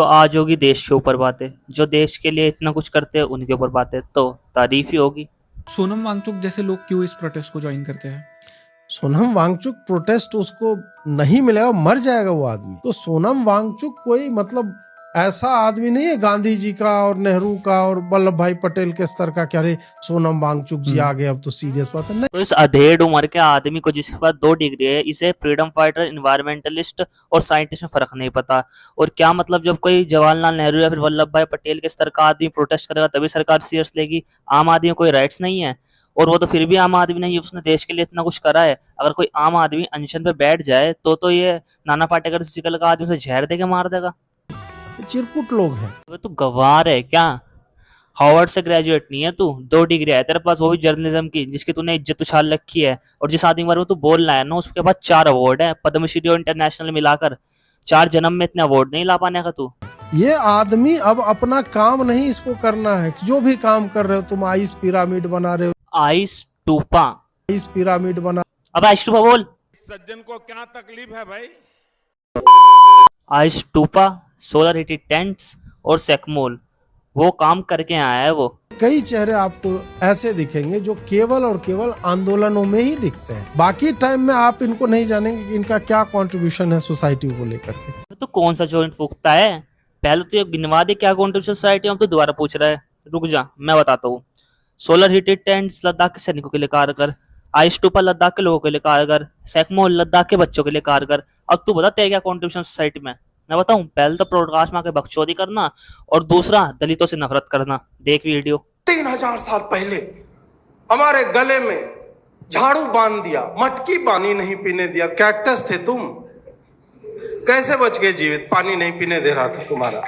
तो आज होगी देश के ऊपर बातें। जो देश के लिए इतना कुछ करते हैं उनके ऊपर बातें तो तारीफ ही होगी। सोनम वांगचुक जैसे लोग क्यों इस प्रोटेस्ट को ज्वाइन करते हैं? सोनम वांगचुक प्रोटेस्ट उसको नहीं मिलेगा, मर जाएगा वो आदमी। तो सोनम वांगचुक कोई मतलब ऐसा आदमी नहीं है गांधी जी का और नेहरू का और वल्लभ भाई पटेल के स्तर का, क्या रे सोनम वांगचुक जी आ गए अब तो सीरियस बात है। नहीं, तो इस अधेड़ उम्र के आदमी को जिसके पास 2 डिग्री है, इसे फ्रीडम फाइटर, इन्वायरमेंटलिस्ट और साइंटिस्ट में फर्क नहीं पता। और क्या मतलब जब कोई जवाहरलाल नेहरू या फिर वल्लभ भाई पटेल के स्तर का आदमी प्रोटेस्ट करेगा तभी सरकार सीरियस लेगी। आम आदमी को कोई राइट्स नहीं है, और वो तो फिर भी आम आदमी नहीं है, उसने देश के लिए इतना कुछ करा है। अगर कोई आम आदमी अनशन पे बैठ जाए तो ये नाना पाटेकर से शिकल का आदमी से जहर दे के मार देगा। चिरकुट लोग हैं। तो तू गवार है क्या? हार्वर्ड से ग्रेजुएट नहीं है तू, 2 डिग्री है तेरे पास, वो भी जर्नलिज्म की, जिसकी तूने इज्जत उछाल रखी है। और जिस आदमी के बारे में तू बोल रहा है ना, उसके पास 4 अवार्ड है, पद्मश्री और इंटरनेशनल मिलाकर। 4 जन्म में इतने अवार्ड नहीं ला पाने का तू। ये आदमी अब अपना काम नहीं इसको करना है। जो भी काम कर रहे हो तुम, आइस पिरामिड बना रहे हो, आइस टूपा, आइस पिरामिड बना। अब आइस टूपा बोल। सज्जन को क्या तकलीफ है भाई? आइस टूपा, सोलर हीटेड टेंट्स और सेकमोल, वो काम करके आया है वो। कई चेहरे आपको ऐसे दिखेंगे जो केवल और केवल आंदोलनों में ही दिखते हैं। बाकी टाइम में आप इनको नहीं जानेंगे कि इनका क्या कंट्रीब्यूशन है सोसाइटी को लेकर के। तो कौन सा जॉइंट फूकता है? पहले तो ये गिनवा दे क्या कंट्रीब्यूशन सोसाइटी में, तो दोबारा पूछ रहा है। रुक जा मैं बताता हूँ। सोलर हीटेड टेंट्स लद्दाख के सैनिकों के लिए कारगर, आइस टूपा लद्दाख के लोगों के लिए कारगर, सेकमोल लद्दाख के बच्चों के लिए कारगर। अब तू बता तेरा क्या कंट्रीब्यूशन सोसाइटी में। मैं बताऊं, पहले तो ब्रॉडकास्ट में आके बकचोदी करना, और दूसरा दलितों से नफरत करना। देख वीडियो। 3000 साल पहले हमारे गले में झाड़ू बांध दिया, मटकी पानी नहीं पीने दिया। कैक्टस थे तुम, कैसे बच गए जीवित? पानी नहीं पीने दे रहा था तुम्हारा।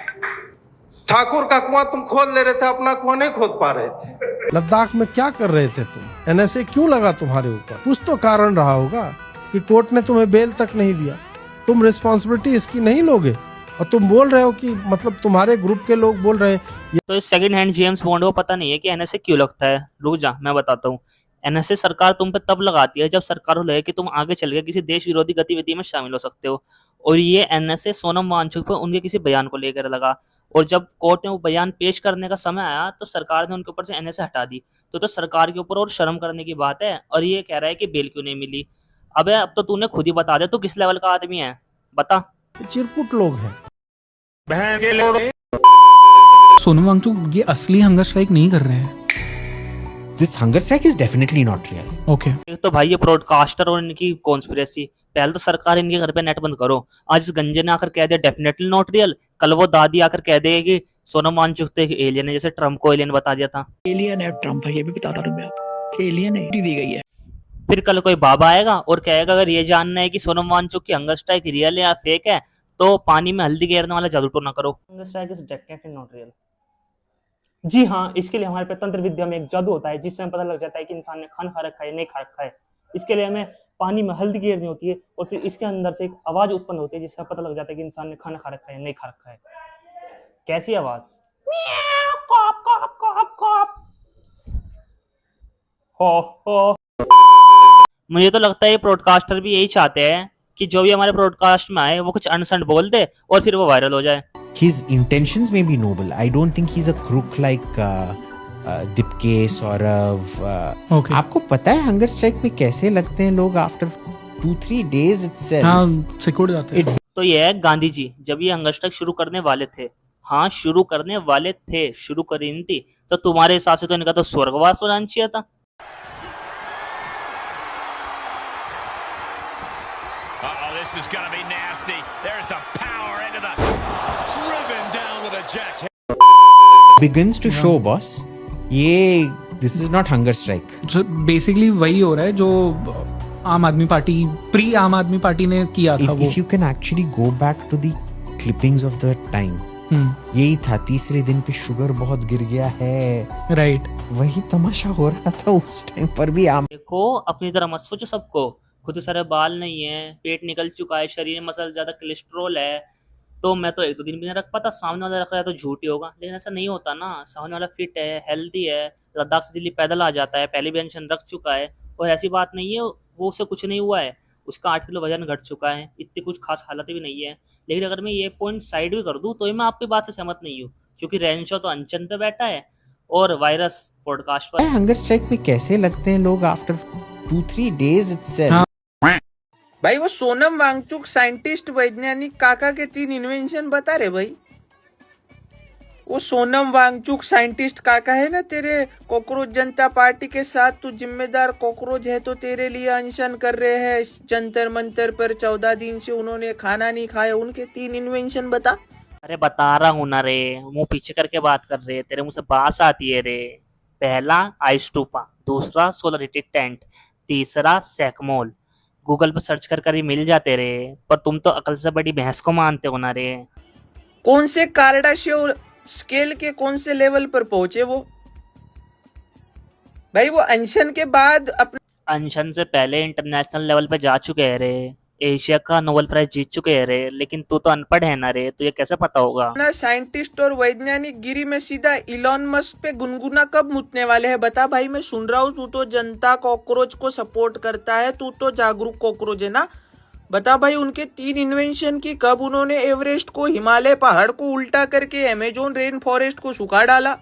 ठाकुर का कुआं तुम खोद ले रहे थे, अपना कुआं नहीं खोद पा रहे थे। लद्दाख में क्या कर रहे थे तुम? एनएसए क्यों लगा तुम्हारे ऊपर? कुछ तो कारण रहा होगा कि कोर्ट ने तुम्हें बेल तक नहीं दिया। तुम रिस्पॉन्सिबिलिटी इसकी नहीं लोगे, और तुम बोल रहे हो कि मतलब तुम्हारे ग्रुप के लोग बोल रहे हैं। तो इस सेकंड हैंड जेम्स बॉन्ड को पता नहीं है कि एनएसए क्यों लगता है। रुक जा मैं बताता हूँ। एनएसए सरकार तुम पे तब लगाती है जब सरकार को लगे कि तुम आगे चल के किसी देश विरोधी गतिविधि में शामिल हो सकते हो। और ये एनएसए सोनम वांगचुक पर उनके किसी बयान को लेकर लगा, और जब कोर्ट में वो बयान पेश करने का समय आया तो सरकार ने उनके ऊपर से एनएसए हटा दी। तो सरकार के ऊपर और शर्म करने की बात है। और ये कह रहा है कि बेल क्यों नहीं मिली। अबे अब तो तूने खुद ही बता दे तू किस लेवल का आदमी है, बता। चिरकुट लोग हैं। बहन के लोग सोनम वांगचुक ये असली हंगर स्ट्राइक नहीं कर रहे हैं। This hunger strike is definitely not real. Okay एक तो भाई ये ब्रॉडकास्टर और इनकी कॉन्स्पिरेसी। पहले तो सरकार इनके घर पे नेट बंद करो। आज इस गंजे ने आकर कह दिया डेफिनेटली नॉट रियल, कल वो दादी आकर कह देगी कि सोनम वांगचुक तो एक एलियन है, जैसे ट्रम्प को एलियन बता दिया था। एलियन है ट्रम्प, ये भी बताता हूँ मैं आपको, एलियन है, दी गई है। फिर कल कोई बाबा आएगा और कहेगा अगर ये जानना है कि सोनम वांगचुक की हंगर स्ट्राइक रियल है या फेक है तो पानी में हल्दी गेरने वाला जादू टोना करो। Hunger strike is definitely not real. जी हाँ, इसके लिए हमारे पे तंत्र विद्या में एक जादू होता है जिससे हमें पता लग जाता है कि इंसान ने खाना खा रखा है नहीं खा रखा है। इसके लिए हमें पानी में हल्दी गेरनी होती है और फिर इसके अंदर से एक आवाज उत्पन्न होती है जिससे पता लग जाता है कि इंसान ने खाना खा रखा है नहीं खा रखा है। कैसी आवाज? कॉप कॉप कॉप कॉप। हो। मुझे तो लगता है ये ब्रॉडकास्टर भी यही चाहते हैं कि जो भी हमारे ब्रॉडकास्ट में आए वो कुछ अनसंट बोल दे और फिर वो वायरल हो जाए। His intentions may be noble. I don't think he's a crook like Dipke, Saurav. Okay. आपको पता है हंगर स्ट्राइक में कैसे लगते हैं लोग आफ्टर 2-3 days itself? हाँ सिकुड़ जाते हैं। तो ये है गांधी जी जब ये हंगर स्ट्राइक शुरू करने वाले थे। हाँ शुरू करने वाले थे, शुरू करी नहीं थी। तो तुम्हारे हिसाब से तो इनका तो स्वर्गवास हो जाना चाहिए था। This is gonna be nasty. There's the power into the driven down with a jack. Begins to show, boss. ये this is not hunger strike. So basically वही हो रहा है जो आम आदमी पार्टी, प्री आम आदमी पार्टी ने किया था। If you can actually go back to the clippings of the time, यही था। तीसरे दिन पे शुगर बहुत गिर गया है, राइट। वही तमाशा हो रहा था उस टाइम पर भी। आम देखो अपनी तरह मत सोचो सबको। खुद सारे बाल नहीं है, पेट निकल चुका है, शरीर में मसल ज्यादा कोलेस्ट्रॉल है, तो मैं तो 1-2 दिन भी नहीं रख पाता। सामने वाला रखा है तो झूठ ही होगा। लेकिन ऐसा नहीं होता ना, सामने वाला फिट है, हेल्दी है, लद्दाख से दिल्ली पैदल आ जाता है, पहले भी पेंशन रख चुका है, और ऐसी बात नहीं है वो उससे कुछ नहीं हुआ है। उसका 8 किलो वजन घट चुका है, इतनी कुछ खास हालत भी नहीं है। लेकिन अगर मैं ये पॉइंट साइड भी कर दूं तो मैं आपकी बात से सहमत नहीं हूँ, क्योंकि रेंशो तो अनशन पे बैठा है और वायरस पॉडकास्ट पर। हंगर स्ट्राइक में कैसे लगते हैं लोग आफ्टर 2-3 days itself? हाँ। भाई वो सोनम वांगचुक साइंटिस्ट वैज्ञानिक काका के 3 इन्वेंशन बता रहे भाई। वो सोनम वांगचुक साइंटिस्ट काका है ना तेरे कॉकरोच जनता पार्टी के साथ, तू जिम्मेदार कॉकरोच है तो तेरे लिए अनशन कर रहे हैं इस जंतर मंतर पर 14 दिन से उन्होंने खाना नहीं खाया, उनके 3 इन्वेंशन बता। अरे बता रहा हूँ ना रे, मुंह पीछे करके बात कर रहे, तेरे मुंह से बास आती है रे। पहला आइस्टूपा, दूसरा सोलरिटी टेंट, तीसरा सैकमोल। गूगल पर सर्च कर ही मिल जाते रे, पर तुम तो अकल से बड़ी भैंस को मानते हो ना रे। कौन से कार्डाशियो स्केल के कौन से लेवल पर पहुंचे वो भाई? वो अनशन के बाद अपने अनशन से पहले इंटरनेशनल लेवल पे जा चुके हैं रे, एशिया का नोबेल प्राइज जीत चुके हैं रे। लेकिन तू तो अनपढ़ है ना रे, तुझे कैसे पता होगा? साइंटिस्ट और वैज्ञानिक गिरी में सीधा इलॉन मस्क पे गुनगुना कब मुतने वाले हैं बता भाई। मैं सुन रहा हूँ तू तो जनता कॉकरोच को सपोर्ट करता है, तू तो जागरूक कॉकरोच है ना। बता भाई उनके 3 इन्वेंशन की कब उन्होंने एवरेस्ट को, हिमालय पहाड़ को उल्टा करके अमेजोन रेन फॉरेस्ट को सुखा डाला।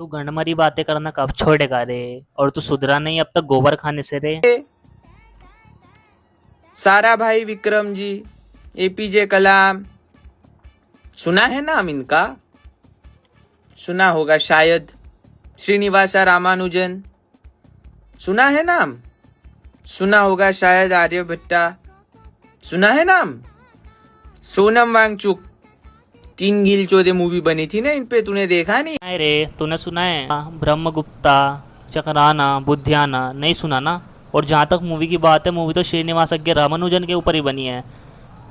तू गंडमरी बातें करना कब छोड़ेगा रे? और तू सुधरा नहीं अब तक गोबर खाने से रे। सारा भाई विक्रम जी, एपीजे कलाम, सुना है नाम इनका? सुना होगा शायद। श्रीनिवासा रामानुजन, सुना है नाम? सुना होगा शायद। आर्यभट्टा, सुना है नाम? सोनम वांगचुक, 3 गिल चौधे मूवी बनी थी ना इन पे, तूने देखा नहीं? नहीं रे, तूने सुना है? ब्रह्मगुप्ता, चक्राना, बुद्धियाना नहीं सुना ना? और जहाँ तक मूवी की बात है, मूवी तो श्रीनिवास रामानुजन के ऊपर ही बनी है,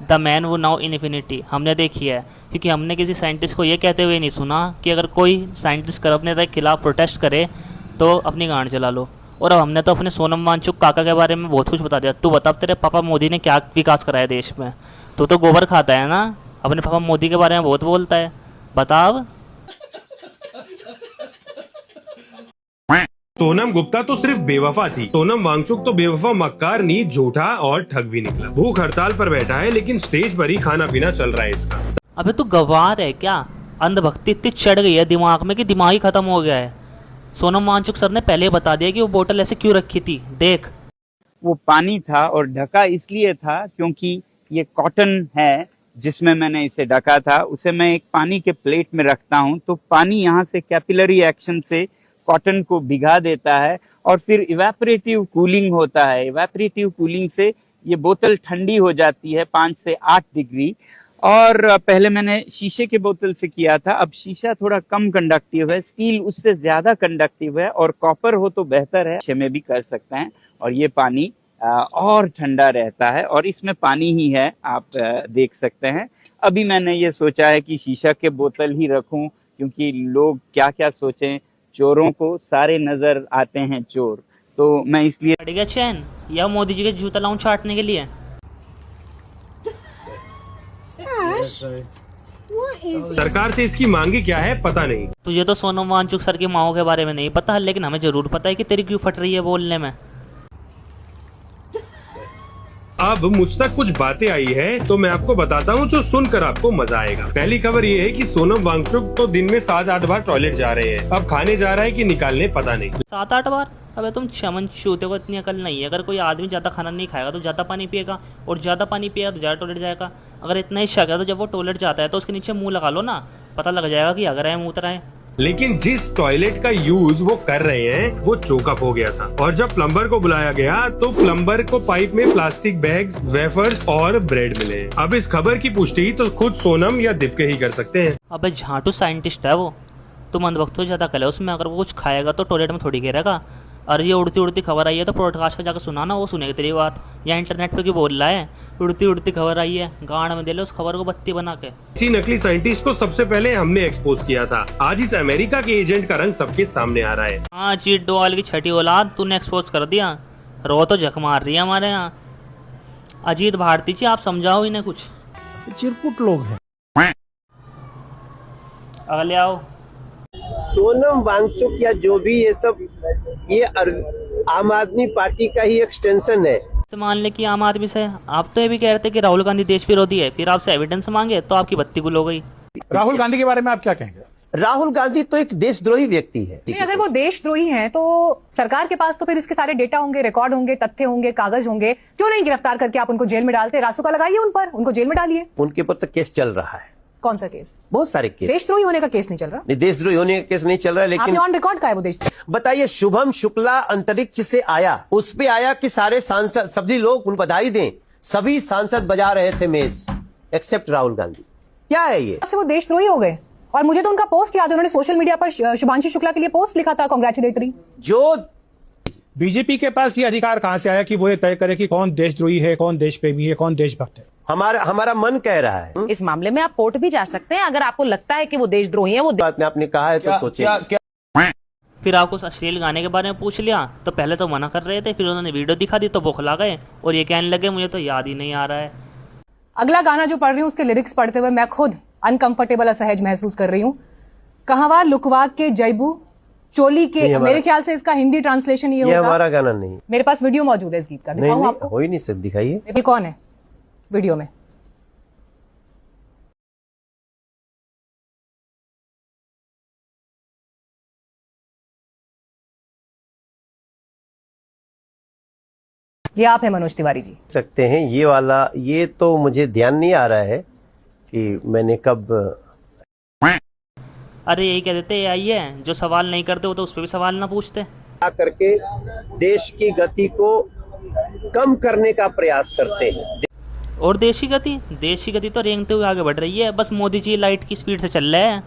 द मैन वो नाउ इन्फिनिटी। हमने देखी है, क्योंकि हमने किसी साइंटिस्ट को ये कहते हुए नहीं सुना कि अगर कोई साइंटिस्ट करप्ट नेता के खिलाफ प्रोटेस्ट करे तो अपनी गांड चला लो। और अब हमने तो अपने सोनम वांगचुक काका के बारे में बहुत कुछ बता दिया। तू बता तेरे पापा मोदी ने क्या विकास कराया देश में? तू तो गोबर खाता है ना, अपने पापा मोदी के बारे में बहुत बोलता है, बता अब। सोनम गुप्ता तो सिर्फ बेवफा थी, सोनम वांगचुक तो बेवफा, मक्कार नहीं, झूठा और ठग भी निकला। भूख हड़ताल पर बैठा है लेकिन स्टेज पर ही खाना पीना चल रहा है इसका। अबे तू गवार है क्या? अंधभक्ति इतनी चढ़ गई है दिमाग में कि दिमाग ही खत्म हो गया है। सोनम वांगचुक सर ने पहले बता दिया कि वो बोतल ऐसे क्यों रखी थी, देख। वो पानी था और ढका इसलिए था क्योंकि ये कॉटन है जिसमें मैंने इसे ढका था, उसे मैं एक पानी के प्लेट में रखता हूँ तो पानी यहाँ से कैपिलरी एक्शन से कॉटन को भिगा देता है और फिर इवेपोरेटिव कूलिंग होता है। इवेपोरेटिव कूलिंग से ये बोतल ठंडी हो जाती है 5 से 8 डिग्री। और पहले मैंने शीशे के बोतल से किया था, अब शीशा थोड़ा कम कंडक्टिव है, स्टील उससे ज्यादा कंडक्टिव है और कॉपर हो तो बेहतर है, शीशे में भी कर सकते हैं। और ये पानी और ठंडा रहता है और इसमें पानी ही है, आप देख सकते हैं। अभी मैंने ये सोचा है कि शीशा के बोतल ही रखूं क्योंकि लोग क्या क्या सोचें, चोरों को सारे नजर आते हैं चोर, तो मैं इसलिए। पड़ गया चैन या मोदी जी के जूता लाऊं चाटने के लिए? सरकार से इसकी मांगे क्या है पता नहीं। तुझे तो सोनम वांगचुक सर की माओ के बारे में नहीं पता, लेकिन हमें जरूर पता है कि तेरी क्यों फट रही है बोलने में। अब मुझ तक कुछ बातें आई है तो मैं आपको बताता हूँ जो सुनकर आपको मजा आएगा। पहली खबर ये है कि सोनम वांगचुक तो दिन में 7-8 बार टॉयलेट जा रहे हैं, अब खाने जा रहा है कि निकालने पता नहीं। 7-8 बार? अबे तुम चमन चूते को इतनी अकल नहीं है। अगर कोई आदमी ज्यादा खाना नहीं खाएगा तो ज्यादा पानी पिएगा, और ज्यादा पानी पिएगा तो ज्यादा टॉयलेट जाएगा। अगर इतना ही शक है तो जब वो टॉयलेट जाता है तो उसके नीचे मुंह लगा लो ना, पता लग जाएगा कि अगर है मुंह उतरा है। लेकिन जिस टॉयलेट का यूज वो कर रहे हैं वो चोकअप हो गया था, और जब प्लम्बर को बुलाया गया तो प्लम्बर को पाइप में प्लास्टिक बैग्स, वेफर्स और ब्रेड मिले। अब इस खबर की पुष्टि तो खुद सोनम या दीपके ही कर सकते हैं। अबे झाटू साइंटिस्ट है वो, तुम अंधभक्त हो ज्यादा कल है उसमें। अगर वो कुछ खाएगा तो टॉयलेट में थोड़ी गिरेगा। और ये उड़ती उड़ती खबर आई है तो पॉडकास्ट पे जाकर सुना ना, वो सुनेगा तेरी बात। या इंटरनेट पे क्यों बोल रहा है उड़ती उड़ती खबर आई है, गांड में दे ले उस खबर को बत्ती बना के। इसी नकली साइंटिस्ट को सबसे पहले हमने एक्सपोज किया था। आज इस अमेरिका के एजेंट का रंग सबके सामने आ रहा है। हाँ, चीट डोल की छठी औलाद तूने एक्सपोज कर दिया। रो तो झक मार रही है हमारे यहाँ। अजीत भारती जी, आप समझाओ इन्हें कुछ। चिरकुट लोग हैं। अगले आओ। सोनम वांगचुक या जो भी ये सब ये आम आदमी पार्टी का ही एक्सटेंशन है। से मान ले कि आम आदमी से आप तो ये भी कह रहे थे कि राहुल गांधी देश विरोधी है, फिर आपसे एविडेंस मांगे तो आपकी बत्ती गुल हो गई। राहुल गांधी के बारे में आप क्या कहेंगे? राहुल गांधी तो एक देशद्रोही व्यक्ति है। नहीं, अगर वो देशद्रोही हैं तो सरकार के पास तो फिर इसके सारे डेटा होंगे, रिकॉर्ड होंगे, तथ्य होंगे, कागज होंगे, क्यों नहीं गिरफ्तार करके आप उनको जेल में डालते? रासुका लगाइए उन पर, उनको जेल में डालिए। उनके ऊपर तो केस चल रहा है। कौन सा केस? बहुत सारे केस। देशद्रोही होने का केस नहीं चल रहा। नहीं, देशद्रोही होने का केस नहीं चल रहा है, लेकिन ऑन रिकॉर्ड का है वो देश। बताइए, शुभम शुक्ला अंतरिक्ष से आया, उस पे आया कि सारे सांसद, सभी लोग उनको बधाई दें, सभी सांसद बजा रहे थे मेज, एक्सेप्ट राहुल गांधी। क्या है ये? वो देशद्रोही हो गए। और मुझे तो उनका पोस्ट याद है, उन्होंने सोशल मीडिया पर शुभांशु शुक्ला के लिए पोस्ट लिखा था, कांग्रेचुलेटरी। जो बीजेपी के पास ये अधिकार कहां से आया कि वो ये तय करे कि कौन देशद्रोही है, कौन देशप्रेमी है, कौन देशभक्त है? हमारा मन कह रहा है। इस मामले में आप कोर्ट भी जा सकते हैं अगर आपको लगता है कि वो देशद्रोही है। वो बात में आपने कहा है तो सोचिए। फिर आपको उस अश्लील गाने के बारे में पूछ लिया तो पहले तो मना कर रहे थे, फिर उन्होंने वीडियो दिखा दी तो बौखला गए और ये कहने लगे मुझे तो याद ही नहीं आ रहा है। अगला गाना जो पढ़ रही हूँ उसके लिरिक्स पढ़ते हुए मैं खुद अनकंफर्टेबल, असहज महसूस कर रही हूँ। कहवा लुकवा के जैबू चोली के, मेरे ख्याल से इसका हिंदी ट्रांसलेशन ये होगा। हमारा गाना नहीं। मेरे पास वीडियो मौजूद है इस गीत का, दिखाऊं आपको? हो ही नहीं सकता, दिखाइए। ये कौन है वीडियो में? ये आप है मनोज तिवारी जी? सकते हैं ये वाला, ये तो मुझे ध्यान नहीं आ रहा है कि मैंने कब। अरे यही कह देते आई है, जो सवाल नहीं करते वो तो उस पर भी सवाल ना पूछते। करके देश की गति को कम करने का प्रयास करते हैं। और देश की गति तो रेंगते हुए आगे बढ़ रही है, बस मोदी जी लाइट की स्पीड से चल रहे हैं।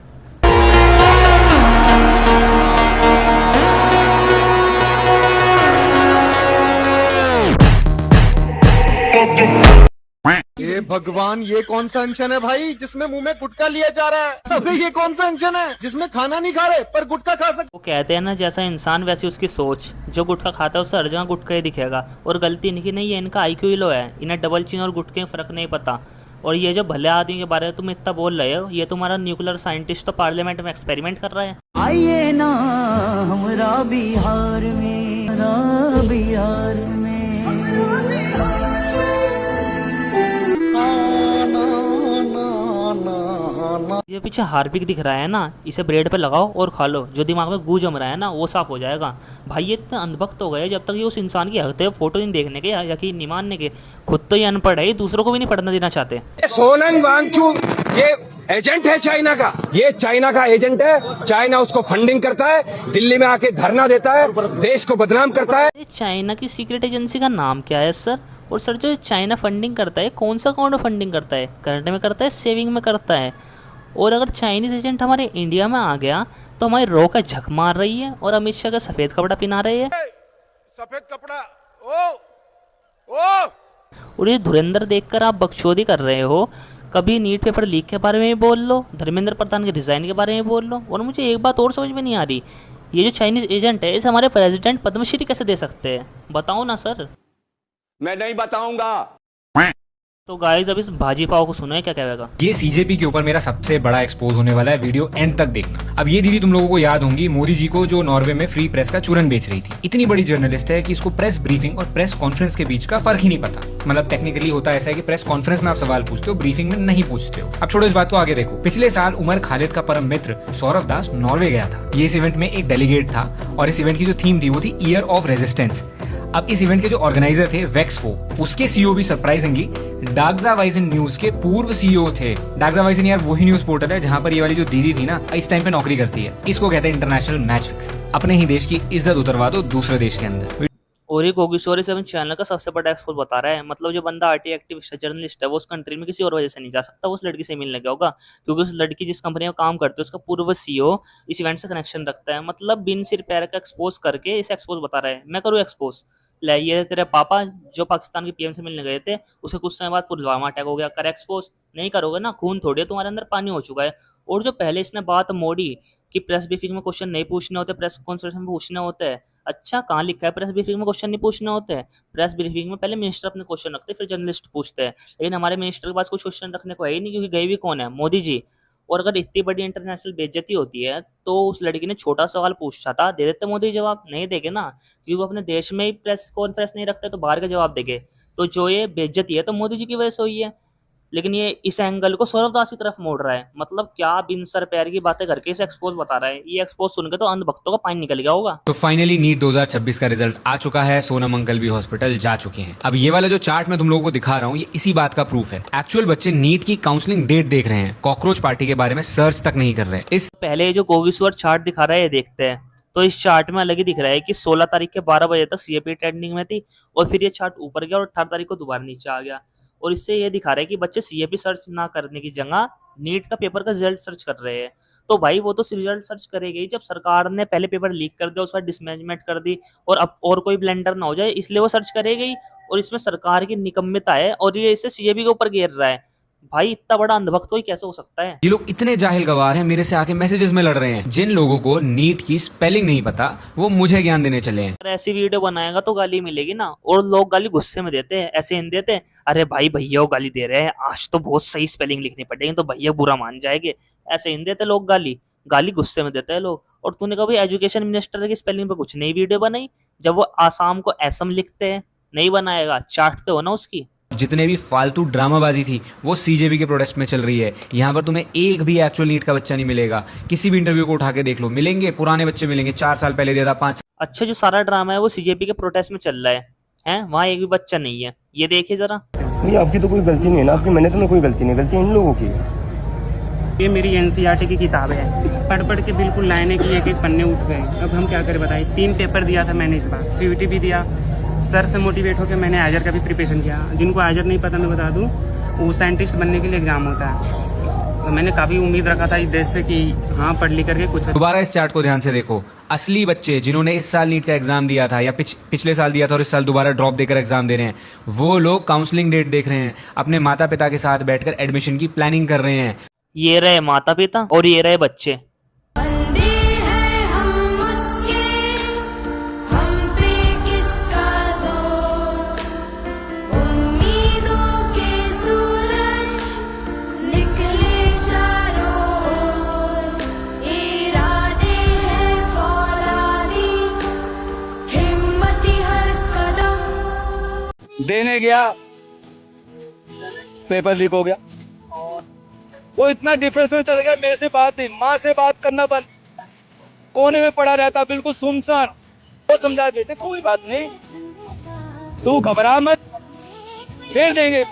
ये भगवान, ये कौन सा अनशन है भाई जिसमें मुंह में गुटखा लिया जा रहा है? अबे ये कौन सा अनशन है जिसमें खाना नहीं खा रहे पर गुटखा खा सकते? वो कहते हैं ना, जैसा इंसान वैसी उसकी सोच। जो गुटखा खाता है उसे हर जगह गुटखा ही दिखेगा। और गलती इनकी नहीं है, इनका आईक्यू ही लो है। इन्हें डबल चीन और गुटखे में फर्क नहीं पता। और ये जो भले आदमी के बारे में तुम इतना बोल रहे हो, ये तुम्हारा न्यूक्लियर साइंटिस्ट तो पार्लियामेंट में एक्सपेरिमेंट कर रहा है। आइए ना हमरा बिहार में, बिहार में ये पीछे हार्पिक दिख रहा है ना, इसे ब्रेड पे लगाओ और खा लो। जो दिमाग में गू जम रहा है ना वो साफ हो जाएगा। भाई ये इतने अंधभक्त हो गए, जब तक ये उस इंसान की हकते फोटो नहीं देखने के, यकीन नहीं मानने के। खुद तो ये अनपढ़ है, दूसरों को भी नहीं पढ़ना देना चाहते। सोनम वांगचुक ये एजेंट है चाइना का, ये चाइना का एजेंट है। चाइना उसको फंडिंग करता है, दिल्ली में आके धरना देता है, देश को बदनाम करता है। चाइना की सीक्रेट एजेंसी का नाम क्या है सर? और सर जो चाइना फंडिंग करता है, कौन सा अकाउंट में फंडिंग करता है? करंट में करता है, सेविंग में करता है? और अगर चाइनीज एजेंट हमारे इंडिया में आ गया तो हमारी रॉ का झक मार रही है और अमित शाह का सफेद कपड़ा पहना रही है। सफेद कपड़ा ओ और ये धुरंधर देखकर आप बकचोदी कर रहे हो। कभी नीट पेपर लीक के बारे में भी बोल लो, धर्मेंद्र प्रधान के रिजाइन के बारे में बोल लो। और मुझे एक बात और समझ में नहीं आ रही, ये जो चाइनीज एजेंट है इसे हमारे प्रेसिडेंट पद्मश्री कैसे दे सकते हैं? बताओ ना सर। मैं नहीं बताऊंगा। तो गाइस अब इस भाजी पाव को सुनो, क्या कहेगा। ये सीजेपी के ऊपर मेरा सबसे बड़ा एक्सपोज होने वाला है, वीडियो एंड तक देखना। अब ये दीदी तुम लोगों को याद होंगी मोदी जी को जो नॉर्वे में फ्री प्रेस का चूरन बेच रही थी। इतनी बड़ी जर्नलिस्ट है कि इसको प्रेस ब्रीफिंग और प्रेस कॉन्फ्रेंस के बीच का फर्क ही नहीं पता। मतलब टेक्निकली होता ऐसा है कि प्रेस कॉन्फ्रेंस में आप सवाल पूछते हो, ब्रीफिंग में नहीं पूछते हो। अब छोड़ो इस बात को, आगे देखो। पिछले साल उमर खालिद का परम मित्र सौरभ दास नॉर्वे गया था। ये इस इवेंट में एक डेलीगेट था और इस इवेंट की जो थीम थी वो थी ईयर ऑफ रेजिस्टेंस। अब इस इवेंट के जो ऑर्गेनाइजर थे वेक्सफो, उसके सीईओ भी सरप्राइजिंगली डाग्जावाइजन न्यूज के पूर्व सीईओ थे। डाग्जावाइजन यार वही न्यूज पोर्टल है जहां पर ये वाली जो दीदी थी ना इस टाइम पे नौकरी करती है। इसको कहते हैं इंटरनेशनल मैच फिक्सिंग। अपने ही देश की इज्जत उतरवा दो दूसरे देश के अंदर। और ये गोगी स्टोरी 7 चैनल का सबसे बड़ा एक्सपोज बता रहा है। मतलब जो बंदा आरटी एक्टिविस्ट जर्नलिस्ट है वो उस कंट्री में किसी और वजह से नहीं जा सकता, वो उस लड़की से मिलने गया होगा क्योंकि उस लड़की जिस कंपनी में काम करती है उसका पूर्व सीईओ इस इवेंट से कनेक्शन रखता है। मतलब बिन सिर पैर का एक्सपोज करके इसे एक्सपोज बता रहा है। मैं करूँ एक्सपोज? ले, ये तेरे पापा जो पाकिस्तान के पीएम से मिलने गए थे, उसे कुछ समय बाद पुलवामा अटैक हो गया। कर एक्सपोज? नहीं करोगे ना, खून थोड़ी है तुम्हारे अंदर, पानी हो चुका है। और जो पहले इसने बात मोड़ी कि प्रेस ब्रीफिंग में क्वेश्चन नहीं पूछने होते, प्रेस कॉन्फ्रेंस में पूछने होते हैं। अच्छा, कहाँ लिखा है प्रेस ब्रीफिंग में क्वेश्चन नहीं पूछने होते हैं? प्रेस ब्रीफिंग में पहले मिनिस्टर अपने क्वेश्चन रखते हैं, फिर जर्नलिस्ट पूछते हैं। लेकिन हमारे मिनिस्टर के पास कुछ क्वेश्चन रखने को है ही नहीं, क्योंकि गए भी कौन है? मोदी जी। और अगर इतनी बड़ी इंटरनेशनल बेइज्जती होती है तो उस लड़की ने छोटा सवाल पूछा था, दे देते मोदी जवाब? नहीं देंगे ना, क्योंकि वो अपने देश में ही प्रेस कॉन्फ्रेंस नहीं रखते तो बाहर का जवाब देंगे। तो जो ये बेइज्जती है तो मोदी जी की वजह से हुई है। लेकिन ये इस एंगल को सौरव दास की तरफ मोड़ रहा है, मतलब क्या बिन सर पैर की बातें करके इसे एक्सपोज बता रहा है। ये एक्सपोज सुनकर तो अंधभक्तों का पानी निकल गया होगा। तो फाइनली नीट 2026 का रिजल्ट आ चुका है, सोनम अंकल भी हॉस्पिटल जा चुके हैं। अब ये वाला जो चार्ट मैं तुम लोगों को दिखा रहा हूँ ये इसी बात का प्रूफ है। एक्चुअल बच्चे नीट की काउंसलिंग डेट देख रहे हैं, कॉकरोच पार्टी के बारे में सर्च तक नहीं कर रहे। इस पहले जो कोविसवर चार्ट दिखा रहा है ये देखते हैं, तो इस चार्ट में अलग ही दिख रहा है कि 16 तारीख के 12 बजे तक सीएपी ट्रेंडिंग में थी और फिर ये चार्ट ऊपर गया और 18 तारीख को दोबारा नीचे आ गया। और इससे ये दिखा रहा है कि बच्चे सीएपी सर्च ना करने की जगह नीट का पेपर का रिजल्ट सर्च कर रहे हैं। तो भाई वो तो रिजल्ट सर्च करेगी जब सरकार ने पहले पेपर लीक कर दिया, उसका डिसमैनेजमेंट कर दी और अब और कोई ब्लेंडर ना हो जाए, इसलिए वो सर्च करेगी। और इसमें सरकार की निकम्मिता है और ये इसे सीएपी के ऊपर घेर रहा है। भाई इतना बड़ा अंधभक्त कोई कैसे हो सकता है? ये लोग इतने जाहिल गवार हैं, मेरे से आके मैसेजेस में लड़ रहे हैं। जिन लोगों को नीट की स्पेलिंग नहीं पता वो मुझे ज्ञान देने चले हैं। अगर ऐसी वीडियो बनाएगा तो गाली मिलेगी ना, और लोग गाली गुस्से में देते हैं, ऐसे इन देते हैं, अरे भाई भैया वो गाली दे रहे हैं, आज तो बहुत सही स्पेलिंग लिखनी पड़ेगी तो भैया बुरा मान जाएंगे, ऐसे इन देते लोग गाली गुस्से में देते हैं लोग। और तूने कभी एजुकेशन मिनिस्टर की स्पेलिंग पे कुछ नई वीडियो बनाई? जब वो आसाम को असम लिखते हैं, नहीं बनाएगा, चाटते हो ना उसकी। जितने भी फालतू ड्रामाबाजी थी वो सीजेबी के प्रोटेस्ट में चल रही है। यहाँ पर तुम्हें एक भी एक्चुअल नीट का बच्चा नहीं मिलेगा। किसी भी इंटरव्यू को उठा के देख लो, मिलेंगे पुराने बच्चे मिलेंगे, 4 साल पहले दिया था 5। अच्छा जो सारा ड्रामा है वो सीजेपी के प्रोटेस्ट में चल रहा है वहाँ एक भी बच्चा नहीं है, ये देखिए जरा। नहीं आपकी तो कोई गलती नहीं है ना, आपकी मेहनत में कोई गलती नहीं, गलती इन लोगों की है। ये मेरी एनसीईआरटी की किताब है, पढ़ के बिल्कुल लाइनें की एक पन्ने उठ गए। अब हम क्या करें बताइए। 3 पेपर दिया था मैंने इस बार, सीयूटी भी दिया, सर से मोटिवेट होकर मैंने आइजर का भी प्रिपरेशन किया। जिनको आइजर नहीं पता मैं बता दूं, वो साइंटिस्ट बनने के लिए एग्जाम होता है। तो मैंने काफ़ी उम्मीद रखा था इस देश से कि हाँ पढ़ लिख करके कुछ। दोबारा इस चार्ट को ध्यान से देखो। असली बच्चे जिन्होंने इस साल नीट का एग्जाम दिया था या पिछले साल दिया था और इस साल दोबारा ड्रॉप देकर एग्जाम दे रहे हैं, वो लोग काउंसलिंग डेट देख रहे हैं, अपने माता पिता के साथ बैठकर एडमिशन की प्लानिंग कर रहे हैं। ये रहे माता पिता और ये रहे बच्चे। देने गया, पेपर लीक हो गया, वो इतना डिप्रेस में चल गया, मेरे से बात नहीं, माँ से बात करना बंद, कोने में पड़ा रहता बिल्कुल सुनसान। वो समझा देते कोई बात नहीं, तू घबरा मत, फिर देंगे।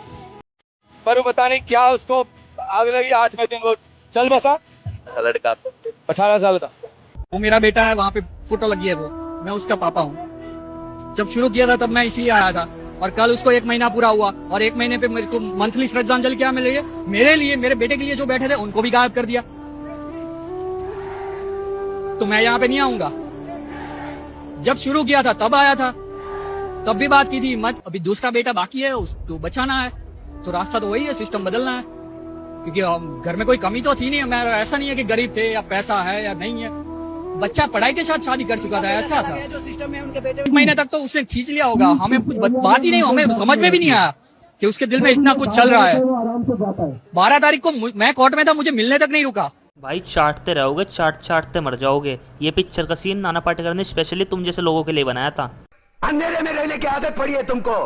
पर वो पता नहीं क्या उसको आग लगी, आज का दिन वो चल बसा। लड़का 18 साल का, वो मेरा बेटा है, वहाँ पे फोटो लगी है, वो मैं उसका पापा हूँ। जब शुरू किया था तब मैं इसी आया था और कल उसको 1 महीना पूरा हुआ और 1 महीने पे मेरे को मंथली श्रद्धांजलि क्या मिल रही है। मेरे लिए, मेरे बेटे के लिए जो बैठे थे उनको भी गायब कर दिया। तो मैं यहाँ पे नहीं आऊंगा। जब शुरू किया था तब आया था, तब भी बात की थी मत। अभी दूसरा बेटा बाकी है, उसको बचाना है, तो रास्ता तो वही है, सिस्टम बदलना है। क्योंकि घर में कोई कमी तो थी नहीं, मैं ऐसा नहीं है कि गरीब थे या पैसा है या नहीं है। बच्चा पढ़ाई के साथ शादी कर चुका था, ऐसा था। जो सिस्टम है उनके बेटे 1 महीने तक तो उसने खींच लिया होगा। हमें कुछ बात ही नहीं, हमें समझ में भी नहीं आया कि उसके दिल में इतना कुछ चल रहा है। 12 तारीख को मैं कोर्ट में था, मुझे मिलने तक नहीं रुका। भाई चाटते रहोगे, चाटते मर जाओगे। ये पिक्चर का सीन नाना पाटेकर ने स्पेशली तुम जैसे लोगों के लिए बनाया था। अंधेरे में रहने की आदत पड़ी है तुमको,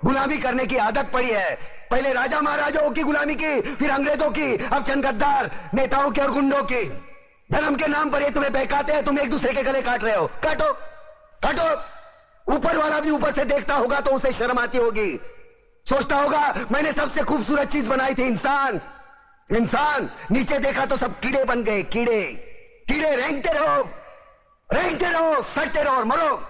गुलामी करने की आदत पड़ी है। पहले राजा महाराजाओं की गुलामी की, फिर अंग्रेजों की, अब चंद गद्दार नेताओं की और गुंडों की। धर्म के नाम पर ये तुम्हें बहकाते हैं, तुम एक दूसरे के गले काट रहे हो। काटो काटो। ऊपर वाला भी ऊपर से देखता होगा तो उसे शर्म आती होगी, सोचता होगा मैंने सबसे खूबसूरत चीज बनाई थी, इंसान। इंसान नीचे देखा तो सब कीड़े बन गए, कीड़े। कीड़े रेंगते रहो, सड़ते रहो और मरो।